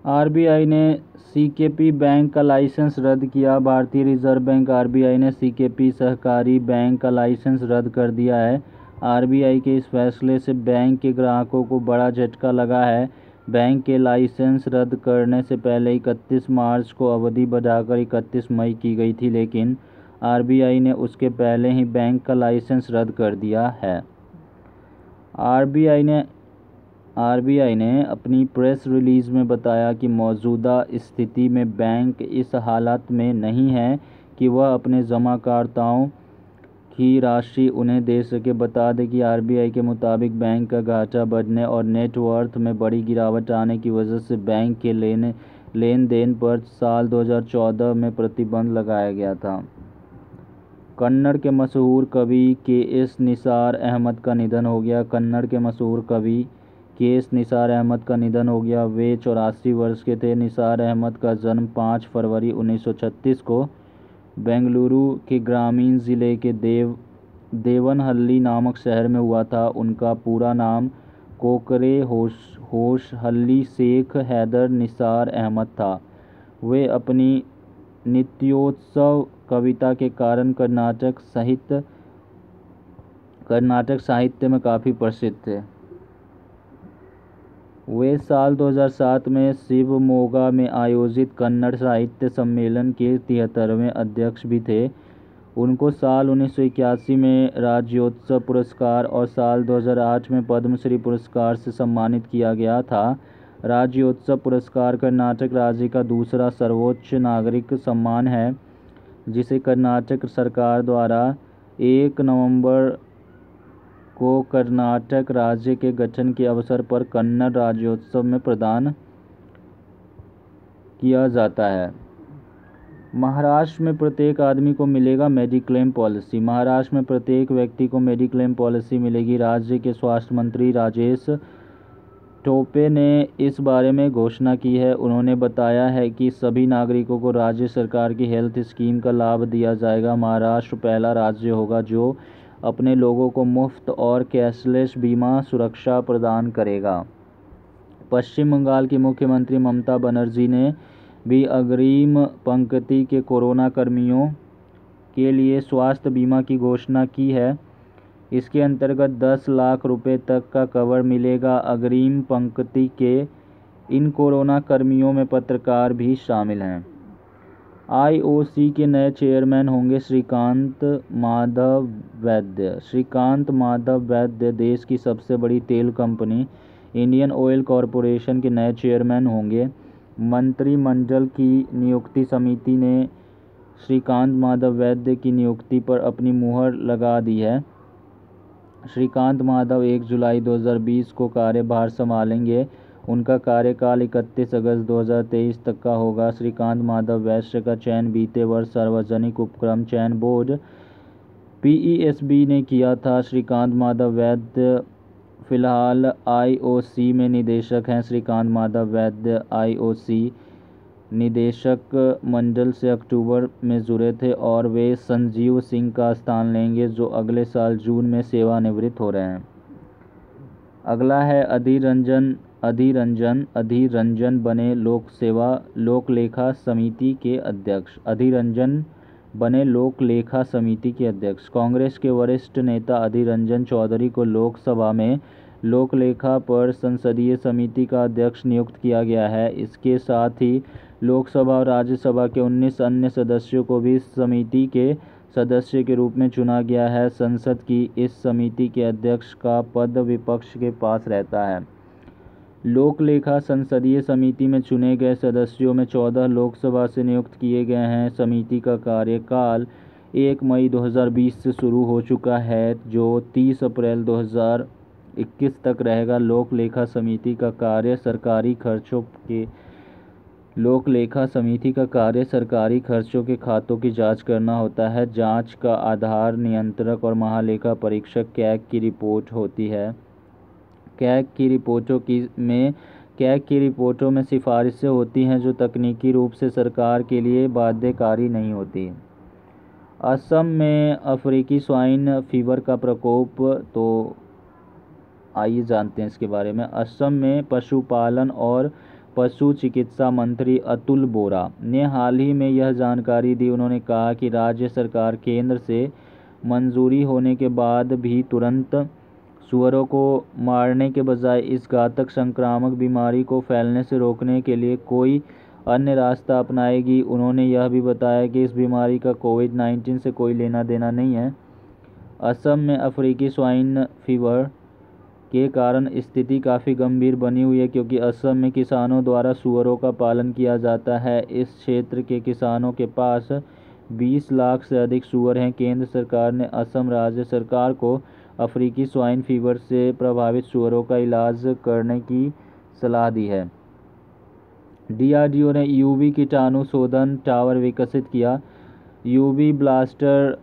RBI ने CKP bank का licence रद्द किया। भारतीय रिजर्व बैंक आरबीआई ने सीकेपी सहकारी बैंक का लाइसेंस रद्द कर दिया है। आरबीआई के इस फैसले से बैंक के ग्राहकों को बड़ा झटका लगा है। बैंक के लाइसेंस रद्द करने से पहले 31 मार्च को अवधि बढ़ाकर 31 मई की गई थी, लेकिन आरबीआई ने उसके पहले ही बैंक का लाइसेंस रद्द कर दिया है। आरबीआई ने अपनी प्रेस रिलीज में बताया कि मौजूदा स्थिति में बैंक इस हालत में नहीं है कि वह अपने जमाकर्ताओं की राशि उन्हें दे सके। बता दें कि आरबीआई के मुताबिक बैंक का घाटा बढ़ने और नेटवर्थ में बड़ी गिरावट आने की वजह से बैंक के लेन देन पर साल 2014 में प्रतिबंध लगाया गया था। कन्नड़ के मशहूर कवि के.एस. निसार अहमद का निधन हो गया। कन्नड़ के मशहूर कवि के.एस. निसार अहमद का निधन हो गया। वे 84 वर्ष के थे। निसार अहमद का जन्म 5 फरवरी 1936 को बेंगलुरु के ग्रामीण जिले के देवनहल्ली नामक शहर में हुआ था। उनका पूरा नाम कोकरे होशहल्ली शेख हैदर निसार अहमद था। वे अपनी नित्योत्सव कविता के कारण कर्नाटक साहित्य में काफ़ी प्रसिद्ध थे। वे साल 2007 में शिवमोगा में आयोजित कन्नड़ साहित्य सम्मेलन के 73वें अध्यक्ष भी थे। उनको साल 1981 में राज्योत्सव पुरस्कार और साल 2008 में पद्मश्री पुरस्कार से सम्मानित किया गया था। राज्योत्सव पुरस्कार कर्नाटक राज्य का दूसरा सर्वोच्च नागरिक सम्मान है, जिसे कर्नाटक सरकार द्वारा 1 नवंबर को कर्नाटक राज्य के गठन के अवसर पर कन्नड़ राज्योत्सव में प्रदान किया जाता है। महाराष्ट्र में प्रत्येक आदमी को मिलेगा मेडिक्लेम पॉलिसी। महाराष्ट्र में प्रत्येक व्यक्ति को मेडिक्लेम पॉलिसी मिलेगी। राज्य के स्वास्थ्य मंत्री राजेश टोपे ने इस बारे में घोषणा की है। उन्होंने बताया है कि सभी नागरिकों को राज्य सरकार की हेल्थ स्कीम का लाभ दिया जाएगा। महाराष्ट्र पहला राज्य होगा जो अपने लोगों को मुफ्त और कैशलेस बीमा सुरक्षा प्रदान करेगा। पश्चिम बंगाल की मुख्यमंत्री ममता बनर्जी ने भी अग्रिम पंक्ति के कोरोना कर्मियों के लिए स्वास्थ्य बीमा की घोषणा की है। इसके अंतर्गत 10 लाख रुपए तक का कवर मिलेगा। अग्रिम पंक्ति के इन कोरोना कर्मियों में पत्रकार भी शामिल हैं। आईओसी के नए चेयरमैन होंगे श्रीकांत माधव वैद्य। श्रीकांत माधव वैद्य देश की सबसे बड़ी तेल कंपनी इंडियन ऑयल कॉरपोरेशन के नए चेयरमैन होंगे। मंत्रिमंडल की नियुक्ति समिति ने श्रीकांत माधव वैद्य की नियुक्ति पर अपनी मुहर लगा दी है। श्रीकांत माधव 1 जुलाई 2020 को कार्यभार संभालेंगे। उनका कार्यकाल 31 अगस्त 2023 तक का होगा। श्रीकांत माधव वैद्य का चयन बीते वर्ष सार्वजनिक उपक्रम चयन बोर्ड पीईएसबी ने किया था। श्रीकांत माधव वैद्य फिलहाल आईओसी में निदेशक हैं। श्रीकांत माधव वैद्य आईओसी निदेशक मंडल से अक्टूबर में जुड़े थे और वे संजीव सिंह का स्थान लेंगे, जो अगले साल जून में सेवानिवृत्त हो रहे हैं। अगला है अधीर रंजन बने लोकलेखा समिति के अध्यक्ष। अधीर रंजन बने लोकलेखा समिति के अध्यक्ष। कांग्रेस के वरिष्ठ नेता अधीर रंजन चौधरी को लोकसभा में लोकलेखा पर संसदीय समिति का अध्यक्ष नियुक्त किया गया है। इसके साथ ही लोकसभा और राज्यसभा के 19 अन्य सदस्यों को भी समिति के सदस्य के रूप में चुना गया है। संसद की इस समिति के अध्यक्ष का पद विपक्ष के पास रहता है। लोकलेखा संसदीय समिति में चुने गए सदस्यों में 14 लोकसभा से नियुक्त किए गए हैं। समिति का कार्यकाल 1 मई 2020 से शुरू हो चुका है, जो 30 अप्रैल 2021 तक रहेगा। लोकलेखा समिति का कार्य सरकारी खर्चों के खातों की जांच करना होता है। जांच का आधार नियंत्रक और महालेखा परीक्षक कैग की रिपोर्ट होती है। कैग की रिपोर्टों में सिफारिशें होती हैं जो तकनीकी रूप से सरकार के लिए बाध्यकारी नहीं होती। असम में अफ्रीकी स्वाइन फीवर का प्रकोप, तो आइए जानते हैं इसके बारे में। असम में पशुपालन और पशु चिकित्सा मंत्री अतुल बोरा ने हाल ही में यह जानकारी दी। उन्होंने कहा कि राज्य सरकार केंद्र से मंजूरी होने के बाद भी तुरंत सूअरों को मारने के बजाय इस घातक संक्रामक बीमारी को फैलने से रोकने के लिए कोई अन्य रास्ता अपनाएगी। उन्होंने यह भी बताया कि इस बीमारी का कोविड-19 से कोई लेना देना नहीं है। असम में अफ्रीकी स्वाइन फीवर के कारण स्थिति काफ़ी गंभीर बनी हुई है, क्योंकि असम में किसानों द्वारा सूअरों का पालन किया जाता है। इस क्षेत्र के किसानों के पास 20 लाख से अधिक सूअर हैं। केंद्र सरकार ने असम राज्य सरकार को अफ्रीकी स्वाइन फीवर से प्रभावित सूअरों का इलाज करने की सलाह दी है। डीआरडीओ ने यूवी कीटाणु शोधन टावर विकसित किया। यूवी ब्लास्टर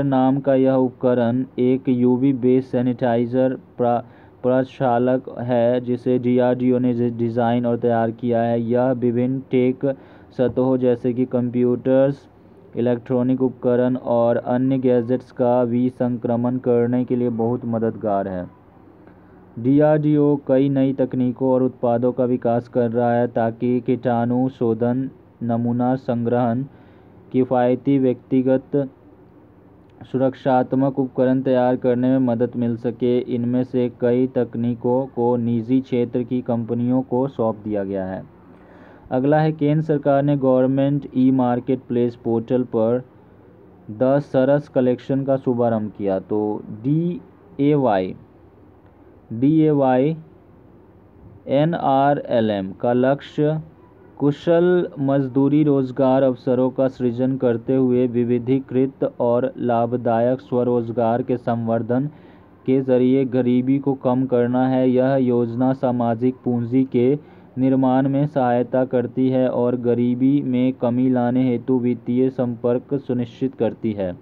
नाम का यह उपकरण एक यूवी बेस सैनिटाइजर प्रक्षालक है, जिसे डीआरडीओ ने डिज़ाइन और तैयार किया है। यह विभिन्न टेक सतहों जैसे कि कंप्यूटर्स, इलेक्ट्रॉनिक उपकरण और अन्य गैजेट्स का विसंक्रमण करने के लिए बहुत मददगार है। डीआरडीओ कई नई तकनीकों और उत्पादों का विकास कर रहा है ताकि कीटाणु शोधन, नमूना संग्रहण, किफ़ायती व्यक्तिगत सुरक्षात्मक उपकरण तैयार करने में मदद मिल सके। इनमें से कई तकनीकों को निजी क्षेत्र की कंपनियों को सौंप दिया गया है। अगला है, केंद्र सरकार ने government e market place portal पर द सरस कलेक्शन का शुभारंभ किया। तो DAY NRLM का लक्ष्य कुशल मजदूरी रोजगार अवसरों का सृजन करते हुए विविधीकृत और लाभदायक स्वरोजगार के संवर्धन के जरिए गरीबी को कम करना है। यह योजना सामाजिक पूंजी के निर्माण में सहायता करती है और गरीबी में कमी लाने हेतु वित्तीय संपर्क सुनिश्चित करती है।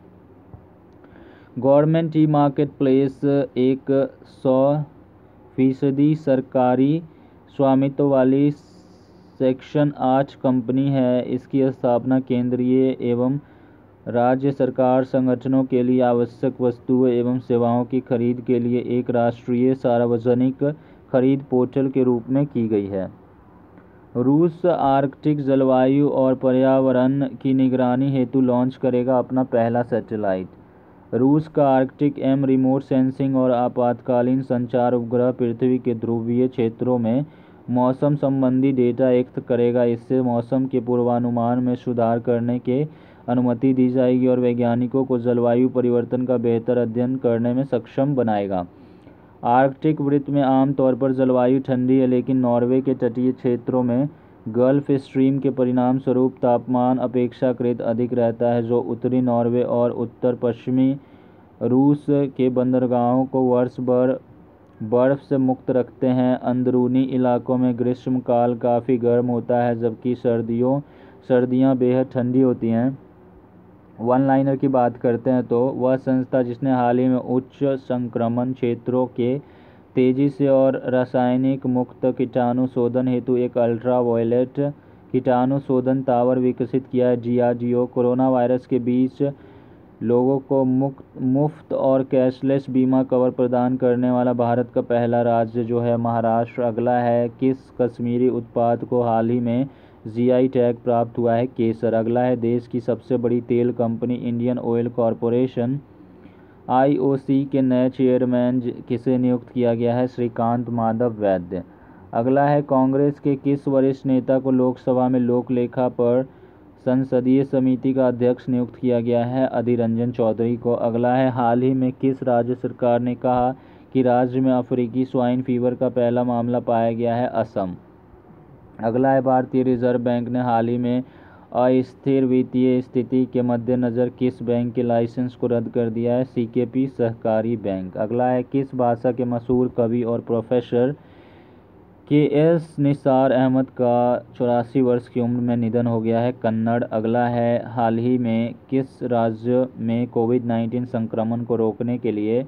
गवर्नमेंट ई मार्केट प्लेस एक 100% सरकारी स्वामित्व वाली सेक्शन 8 कंपनी है। इसकी स्थापना केंद्रीय एवं राज्य सरकार संगठनों के लिए आवश्यक वस्तुओं एवं सेवाओं की खरीद के लिए एक राष्ट्रीय सार्वजनिक खरीद पोर्टल के रूप में की गई है। रूस आर्कटिक जलवायु और पर्यावरण की निगरानी हेतु लॉन्च करेगा अपना पहला सैटेलाइट। रूस का आर्कटिक रिमोट सेंसिंग और आपातकालीन संचार उपग्रह पृथ्वी के ध्रुवीय क्षेत्रों में मौसम संबंधी डेटा एकत्र करेगा। इससे मौसम के पूर्वानुमान में सुधार करने के अनुमति दी जाएगी और वैज्ञानिकों को जलवायु परिवर्तन का बेहतर अध्ययन करने में सक्षम बनाएगा। आर्कटिक वृत्त में आमतौर पर जलवायु ठंडी है, लेकिन नॉर्वे के तटीय क्षेत्रों में गल्फ स्ट्रीम के परिणाम स्वरूप तापमान अपेक्षाकृत अधिक रहता है, जो उत्तरी नॉर्वे और उत्तर पश्चिमी रूस के बंदरगाहों को वर्ष भर बर्फ से मुक्त रखते हैं। अंदरूनी इलाकों में ग्रीष्मकाल काफ़ी गर्म होता है, जबकि सर्दियां बेहद ठंडी होती हैं। वन लाइनर की बात करते हैं तो वह संस्था जिसने हाल ही में उच्च संक्रमण क्षेत्रों के तेजी से और रासायनिक मुक्त कीटाणु शोधन हेतु एक अल्ट्रा वायलेट कीटाणु शोधन टावर विकसित किया है। डीआरडीओ कोरोना वायरस के बीच लोगों को मुफ्त और कैशलेस बीमा कवर प्रदान करने वाला भारत का पहला राज्य जो है महाराष्ट्र। अगला है, किस कश्मीरी उत्पाद को हाल ही में GI टैग प्राप्त हुआ है? केसर। अगला है, देश की सबसे बड़ी तेल company Indian oil corporation IOC के नए चेयरमैन किसे नियुक्त किया गया है? श्रीकांत माधव वैद्य। अगला है, कांग्रेस के किस वरिष्ठ नेता को लोकसभा में लोक लेखा पर संसदीय समिति का अध्यक्ष नियुक्त किया गया है? अधीर रंजन चौधरी को। अगला है, हाल ही में किस राज्य सरकार ने कहा कि राज्य में अफ्रीकी स्वाइन फीवर का पहला मामला पाया गया है? असम। अगला है, भारतीय रिजर्व बैंक ने हाल ही में अस्थिर वित्तीय स्थिति के मद्देनज़र किस बैंक के लाइसेंस को रद्द कर दिया है? CKP सहकारी बैंक। अगला है, किस भाषा के मशहूर कवि और प्रोफेसर KS निसार अहमद का 84 वर्ष की उम्र में निधन हो गया है? कन्नड़। अगला है, हाल ही में किस राज्य में कोविड-19 संक्रमण को रोकने के लिए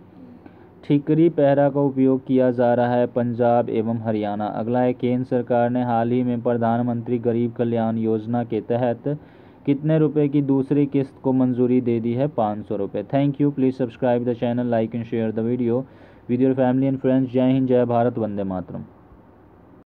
ठिकरी पहरा का उपयोग किया जा रहा है? पंजाब एवं हरियाणा। अगला है, केंद्र सरकार ने हाल ही में प्रधानमंत्री गरीब कल्याण योजना के तहत कितने रुपए की दूसरी किस्त को मंजूरी दे दी है? 500 रुपये। Thank you. Please subscribe the channel, like and share the video. With your family and friends. जय हिंद, जय भारत, वंदे मातरम।